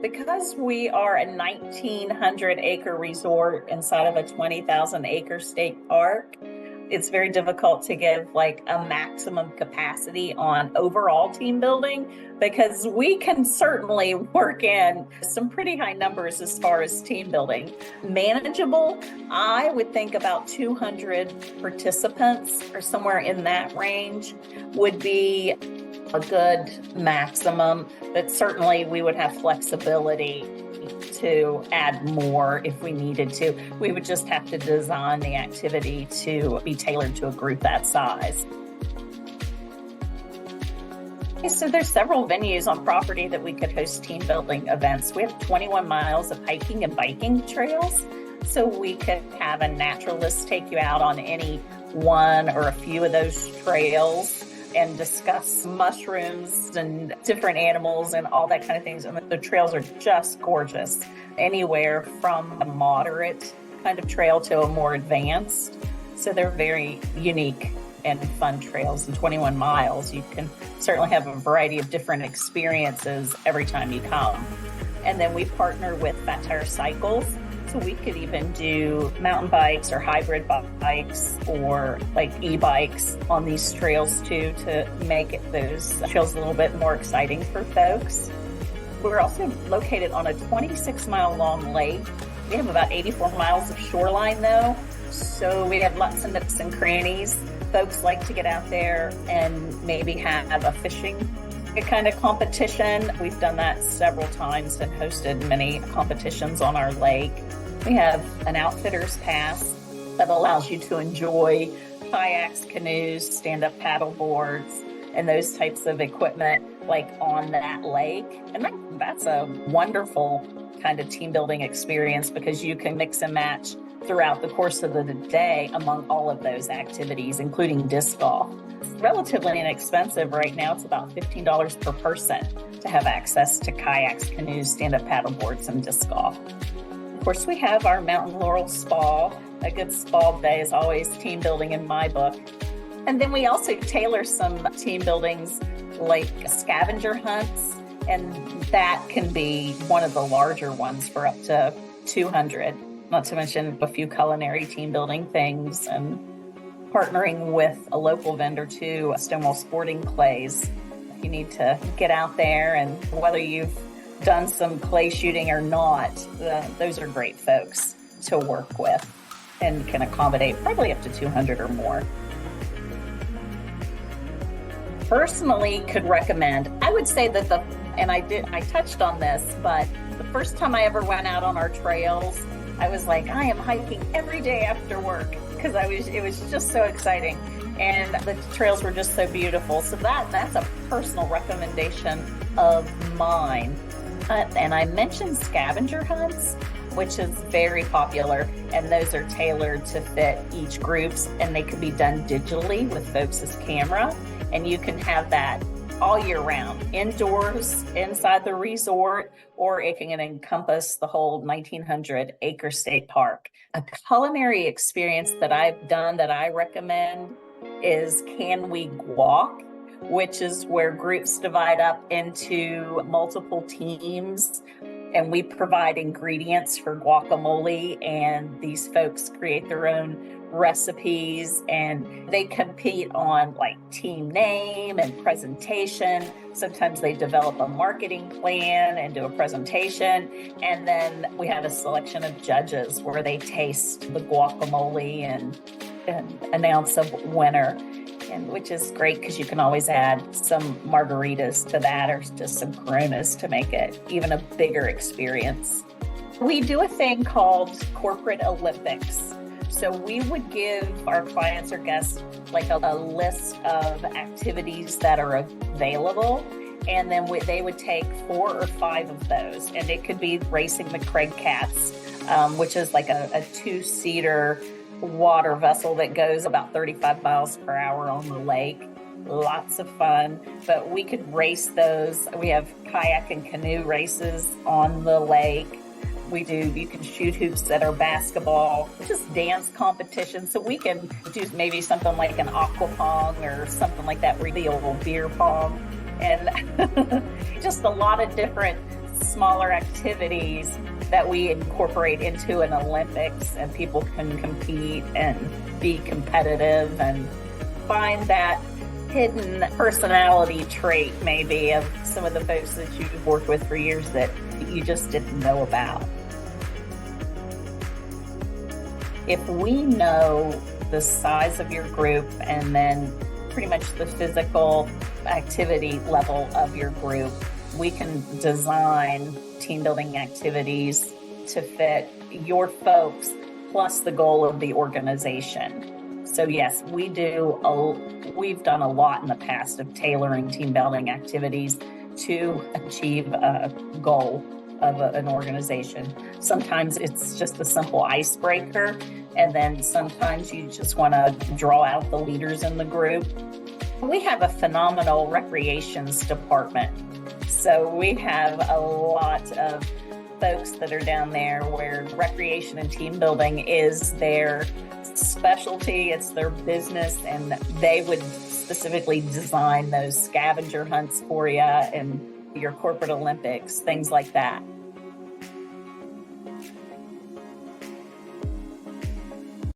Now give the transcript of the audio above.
Because we are a 1,900 acre resort inside of a 20,000 acre state park, it's very difficult to give like a maximum capacity on overall team building because we can certainly work in some pretty high numbers as far as team building. Manageable, I would think about 200 participants or somewhere in that range would be a good maximum, but certainly we would have flexibility to add more if we needed to. We would just have to design the activity to be tailored to a group that size. So there's several venues on property that we could host team building events. We have 21 miles of hiking and biking trails. So we could have a naturalist take you out on any one or a few of those trails and discuss mushrooms and different animals and all that kind of things. And the trails are just gorgeous, anywhere from a moderate kind of trail to a more advanced. So they're very unique and fun trails. In 21 miles, you can certainly have a variety of different experiences every time you come. And then we partner with Fat Tire Cycles. So we could even do mountain bikes or hybrid bikes or like e-bikes on these trails too, to make those trails a little bit more exciting for folks. We're also located on a 26-mile long lake. We have about 84 miles of shoreline though. So we have lots of nooks and crannies. Folks like to get out there and maybe have a fishing kind of competition. We've done that several times and hosted many competitions on our lake. We have an outfitter's pass that allows you to enjoy kayaks, canoes, stand-up paddle boards, and those types of equipment like on that lake. And that's a wonderful kind of team building experience because you can mix and match throughout the course of the day among all of those activities, including disc golf. It's relatively inexpensive right now. It's about $15 per person to have access to kayaks, canoes, stand-up paddle boards, and disc golf. Of course, we have our Mountain Laurel Spa. A good spa day is always team building in my book. And then we also tailor some team buildings like scavenger hunts, and that can be one of the larger ones for up to 200. Not to mention a few culinary team building things and partnering with a local vendor too, Stonewall Sporting Clays. You need to get out there, and whether you've done some clay shooting or not, those are great folks to work with and can accommodate probably up to 200 or more. Personally could recommend, I would say that I touched on this, but the first time I ever went out on our trails, I was like, I am hiking every day after work because it was just so exciting. And the trails were just so beautiful. So that's a personal recommendation of mine. And I mentioned scavenger hunts, which is very popular, and those are tailored to fit each groups, and they can be done digitally with folks' camera, and you can have that all year round, indoors, inside the resort, or it can encompass the whole 1,900 acre state park. A culinary experience that I've done that I recommend is Can We Guac, which is where groups divide up into multiple teams, and we provide ingredients for guacamole, and these folks create their own recipes, and they compete on like team name and presentation. Sometimes they develop a marketing plan and do a presentation, and then we have a selection of judges where they taste the guacamole and announce a winner. And which is great because you can always add some margaritas to that or just some Coronas to make it even a bigger experience. We do a thing called Corporate Olympics. So we would give our clients or guests like a list of activities that are available. And then they would take 4 or 5 of those. And it could be racing the Craig Cats, which is like a 2-seater water vessel that goes about 35 miles per hour on the lake. Lots of fun, but we could race those. We have kayak and canoe races on the lake. You can shoot hoops that are basketball, just dance competitions. So we can do maybe something like an aqua pong or something like that, the old beer pong, and just a lot of different smaller activities that we incorporate into an Olympics, and people can compete and be competitive and find that hidden personality trait maybe of some of the folks that you've worked with for years that you just didn't know about. If we know the size of your group and then pretty much the physical activity level of your group, we can design team building activities to fit your folks plus the goal of the organization. So yes, we've done a lot in the past of tailoring team building activities to achieve a goal of an organization. Sometimes it's just a simple icebreaker, and then sometimes you just want to draw out the leaders in the group. We have a phenomenal recreations department. So we have a lot of folks that are down there where recreation and team building is their specialty, it's their business, and they would specifically design those scavenger hunts for you and your corporate Olympics, things like that.